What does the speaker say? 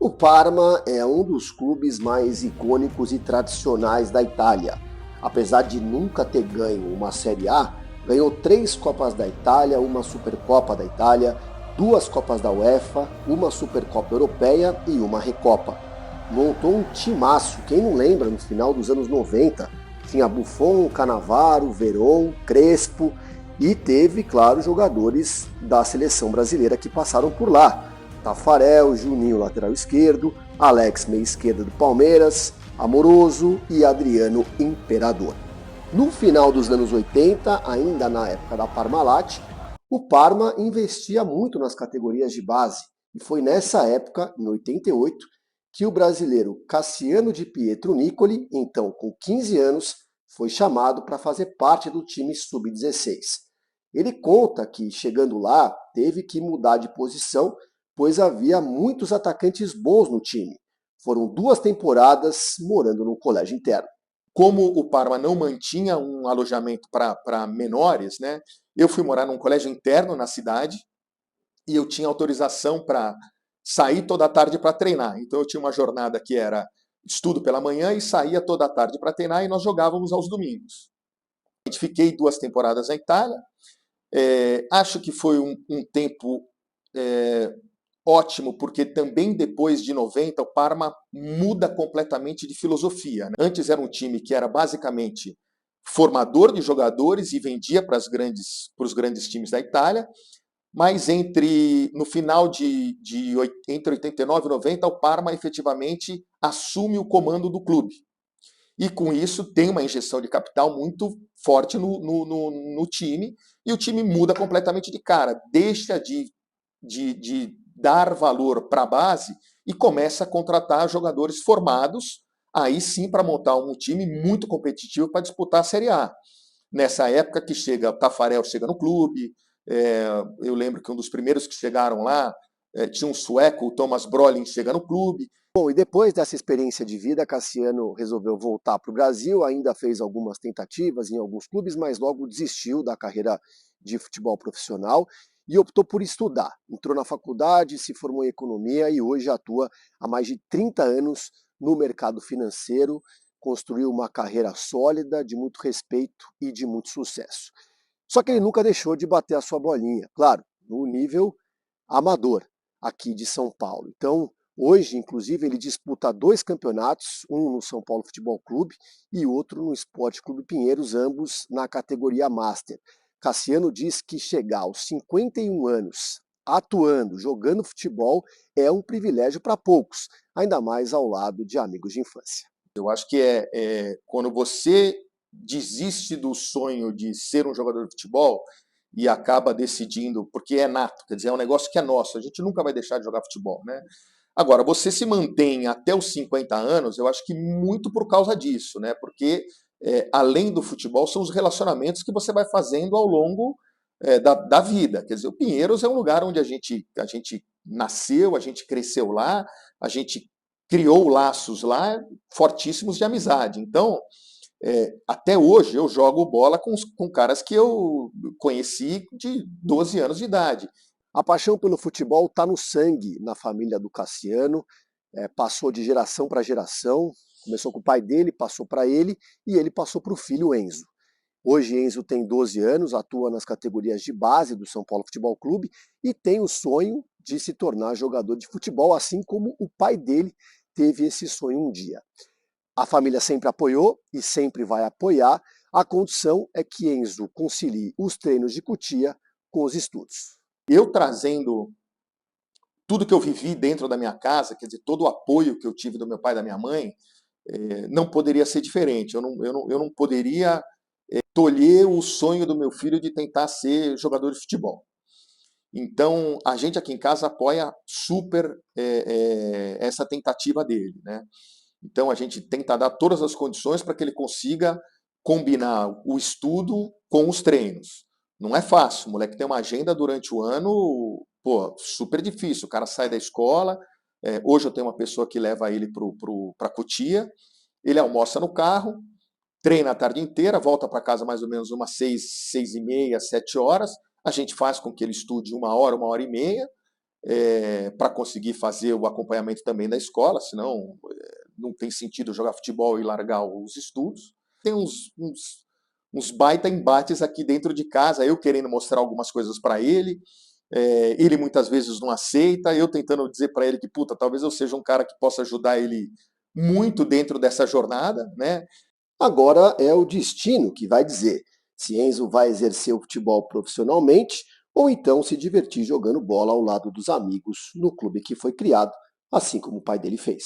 O Parma é um dos clubes mais icônicos e tradicionais da Itália. Apesar de nunca ter ganho uma Série A, ganhou 3 Copas da Itália, uma Supercopa da Itália, 2 Copas da UEFA, uma Supercopa Europeia e uma Recopa. Montou um timaço, quem não lembra, no final dos anos 90, tinha Buffon, Cannavaro, Veron, Crespo e teve, claro, jogadores da seleção brasileira que passaram por lá. Tafarel, Juninho, lateral esquerdo, Alex, meia esquerda do Palmeiras, Amoroso e Adriano, imperador. No final dos anos 80, ainda na época da Parmalat, o Parma investia muito nas categorias de base. E foi nessa época, em 88, que o brasileiro Cassiano de Pietro Nicoli, então com 15 anos, foi chamado para fazer parte do time sub-16. Ele conta que, chegando lá, teve que mudar de posição, pois havia muitos atacantes bons no time. Foram 2 temporadas morando no colégio interno. Como o Parma não mantinha um alojamento para menores, né, eu fui morar num colégio interno na cidade e eu tinha autorização para sair toda a tarde para treinar. Então eu tinha uma jornada que era estudo pela manhã e saía toda a tarde para treinar e nós jogávamos aos domingos. Fiquei 2 temporadas na Itália. Acho que foi um tempo ótimo, porque também depois de 90 o Parma muda completamente de filosofia. Antes era um time que era basicamente formador de jogadores e vendia para os grandes times da Itália, mas no final entre 89 e 90 o Parma efetivamente assume o comando do clube. E com isso tem uma injeção de capital muito forte no time, e o time muda completamente de cara, deixa de dar valor para a base e começa a contratar jogadores formados, aí sim para montar um time muito competitivo para disputar a Série A. Nessa época que o Tafarel chega no clube, eu lembro que um dos primeiros que chegaram lá tinha um sueco, o Thomas Brolin, chega no clube. Bom, e depois dessa experiência de vida, Cassiano resolveu voltar para o Brasil, ainda fez algumas tentativas em alguns clubes, mas logo desistiu da carreira de futebol profissional e optou por estudar. Entrou na faculdade, se formou em economia e hoje atua há mais de 30 anos no mercado financeiro, construiu uma carreira sólida, de muito respeito e de muito sucesso. Só que ele nunca deixou de bater a sua bolinha, claro, no nível amador aqui de São Paulo. Então, hoje, inclusive, ele disputa 2 campeonatos, um no São Paulo Futebol Clube e outro no Esporte Clube Pinheiros, ambos na categoria Master. Cassiano diz que chegar aos 51 anos atuando, jogando futebol, é um privilégio para poucos, ainda mais ao lado de amigos de infância. Eu acho que quando você desiste do sonho de ser um jogador de futebol e acaba decidindo, porque é nato, quer dizer, é um negócio que é nosso, a gente nunca vai deixar de jogar futebol, né? Agora, você se mantém até os 50 anos, eu acho que muito por causa disso, né? Porque além do futebol, são os relacionamentos que você vai fazendo ao longo da vida. Quer dizer, o Pinheiros é um lugar onde a gente nasceu, a gente cresceu lá, a gente criou laços lá fortíssimos de amizade. Então, até hoje eu jogo bola com caras que eu conheci de 12 anos de idade. A paixão pelo futebol está no sangue, na família do Cassiano, passou de geração para geração, começou com o pai dele, passou para ele e ele passou para o filho Enzo. Hoje Enzo tem 12 anos, atua nas categorias de base do São Paulo Futebol Clube e tem o sonho de se tornar jogador de futebol, assim como o pai dele teve esse sonho um dia. A família sempre apoiou e sempre vai apoiar, a condição é que Enzo concilie os treinos de Cotia com os estudos. Eu trazendo tudo que eu vivi dentro da minha casa, quer dizer, todo o apoio que eu tive do meu pai e da minha mãe, não poderia ser diferente. Eu não poderia tolher o sonho do meu filho de tentar ser jogador de futebol. Então, a gente aqui em casa apoia super essa tentativa dele, né? Então, a gente tenta dar todas as condições para que ele consiga combinar o estudo com os treinos. Não é fácil, o moleque tem uma agenda durante o ano, pô, super difícil. O cara sai da escola, hoje eu tenho uma pessoa que leva ele para Cotia, ele almoça no carro, treina a tarde inteira, volta para casa mais ou menos umas 6, 6 e meia, 7 horas, a gente faz com que ele estude 1 hora, 1 hora e meia, para conseguir fazer o acompanhamento também da escola, senão não tem sentido jogar futebol e largar os estudos. Tem uns baita embates aqui dentro de casa, eu querendo mostrar algumas coisas para ele, ele muitas vezes não aceita, eu tentando dizer para ele que, puta, talvez eu seja um cara que possa ajudar ele muito dentro dessa jornada, né? Agora é o destino que vai dizer se Enzo vai exercer o futebol profissionalmente ou então se divertir jogando bola ao lado dos amigos no clube que foi criado, assim como o pai dele fez.